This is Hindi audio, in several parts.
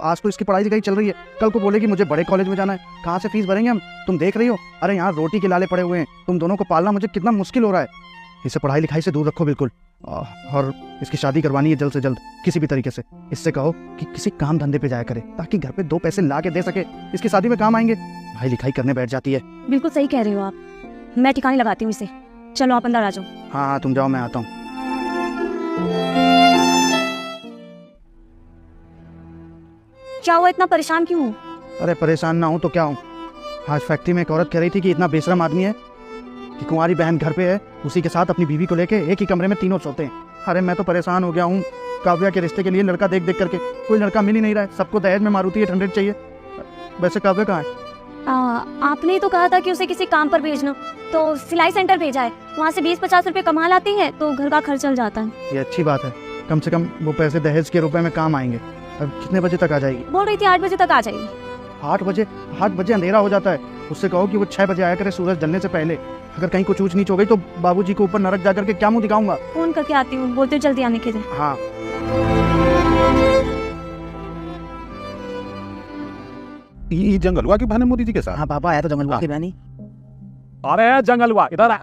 आज तो इसकी पढ़ाई लिखाई चल रही है, कल को बोलेगी मुझे बड़े कॉलेज में जाना है, कहाँ से फीस भरेंगे हम? तुम देख रही हो, अरे यहाँ रोटी के लाले पड़े हुए हैं, तुम दोनों को पालना मुझे कितना मुश्किल हो रहा है। इसे पढ़ाई लिखाई से दूर रखो बिल्कुल, और इसकी शादी करवानी है जल्द से जल्द किसी भी तरीके से। इससे कहो कि किसी काम धंधे पे जाया करे ताकि घर पे 2 पैसे ला के दे सके, इसकी शादी में काम आएंगे। पढ़ाई लिखाई करने बैठ जाती है। बिल्कुल सही कह रहे हो आप, मैं ठिकाने लगाती हूँ इसे। चलो आप अंदर आ जाओ। हाँ तुम जाओ, मैं आता हूँ। क्या हुआ, इतना परेशान क्यों हो? अरे परेशान ना हूँ तो क्या हूँ, आज फैक्ट्री में एक औरत कह रही थी कि इतना बेशरम आदमी है कि कुंवारी बहन घर पे है, उसी के साथ अपनी बीवी को लेके एक ही कमरे में तीनों सोते हैं। अरे मैं तो परेशान हो गया हूँ, काव्या के रिश्ते के लिए लड़का देख देख करके कोई लड़का मिल ही नहीं रहा है, सबको दहेज में मारुति 800 चाहिए। वैसे काव्या कहाँ है? आपने तो कहा था कि उसे किसी काम पर भेजना, तो सिलाई सेंटर भेजा है, वहाँ से 20-50 रुपए कमा लाती है तो घर का खर्च चल जाता है। ये अच्छी बात है, कम से कम वो पैसे दहेज के रुपए में काम आएंगे। अब कितने बजे तक आ जाएगी? बोल रही थी 8 बजे तक आ जाएगी। 8 बजे? 8 बजे अंधेरा हो जाता है, उससे कहो कि वो 6 बजे आया करे सूरज ढलने से पहले। अगर कहीं कुछ ऊंच नीच हो गई तो बाबूजी को ऊपर नरक जा करके क्या मुंह दिखाऊंगा? फोन करके आती हूँ, बोलते जल्दी आने के लिए। हाँ ये जंगलुआ की बहन मोदी जी के साथ? हाँ पापा आया तो जंगलुआ की बहनी। अरे जंगलुआ इधर आ।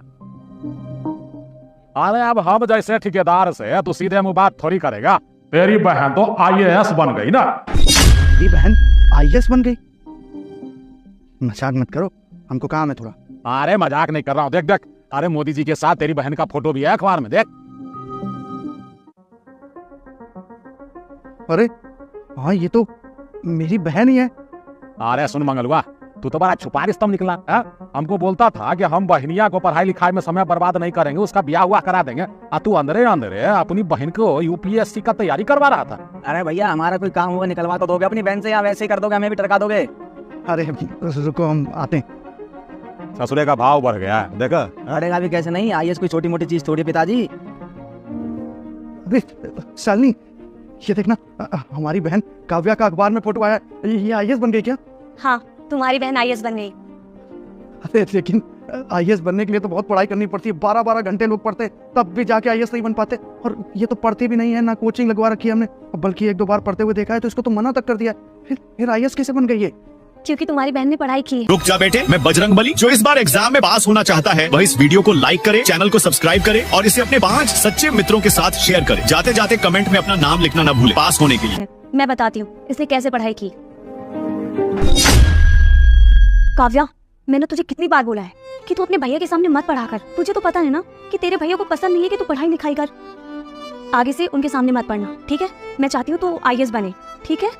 अरे अब हम जैसे ठेकेदार से तो सीधे मुंह बात थोड़ी करेगा। तेरी बहन तो IAS बन गई ना। मेरी बहन IAS बन गई? मजाक मत करो, हमको काम है थोड़ा। अरे मजाक नहीं कर रहा हूँ, देख देख, अरे मोदी जी के साथ तेरी बहन का फोटो भी है अखबार में, देख। अरे हाँ ये तो मेरी बहन ही है। अरे सुन मंगलुआ, तू तो बड़ा छुपा रिश्तम निकला है। हमको बोलता था कि हम बहनिया को पढ़ाई लिखाई में समय बर्बाद नहीं करेंगे, उसका ब्याह हुआ करा देंगे, और तू अंदरे अंदरे अपनी बहन को UPSC का तैयारी करवा रहा था। अरे भैया हमारा कोई काम हुआ निकलवा तो दोगे अपनी बहन से, या वैसे ही कर दोगे हमें भी टरका दोगे? अरे रुको हम आते हैं। ससुरे का भाव बढ़ गया है, देखा। बढ़ेगा भी कैसे नहीं, IAS कोई छोटी मोटी चीज थोड़ी पिताजी। अरे शालिनी ये देखना, हमारी बहन काव्या का अखबार में फोटो आया, ये IAS बन गई क्या? हाँ तुम्हारी बहन IAS बन गई। अरे लेकिन IAS बनने के लिए तो बहुत पढ़ाई करनी पड़ती है, 12-12 घंटे लोग पढ़ते तब भी जाके IAS नहीं बन पाते। और ये तो पढ़ते भी नहीं है, ना कोचिंग लगवा रखी है हमने, बल्कि 1-2 बार पढ़ते हुए देखा है तो इसको तो मना तक कर दिया है। फिर IAS कैसे बन गई है? क्योंकि तुम्हारी बहन ने पढ़ाई की है। रुक जा बेटे, मैं बजरंगबली। जो इस बार एग्जाम में पास होना चाहता है वह इस वीडियो को लाइक करे, चैनल को सब्सक्राइब करे और इसे अपने 5 सच्चे मित्रों के साथ शेयर करे। जाते जाते कमेंट में अपना नाम लिखना ना भूले पास होने के लिए। मैं बताती हूँ इसने कैसे पढ़ाई की। काव्या, मैंने तुझे कितनी बार बोला है कि तू अपने भैया के सामने मत पढ़ा कर। तुझे तो पता है ना कि तेरे भैया को पसंद नहीं है कि तू पढ़ाई लिखाई कर। आगे से उनके सामने मत पढ़ना, ठीक है? मैं चाहती हूँ तू IAS बने, ठीक है?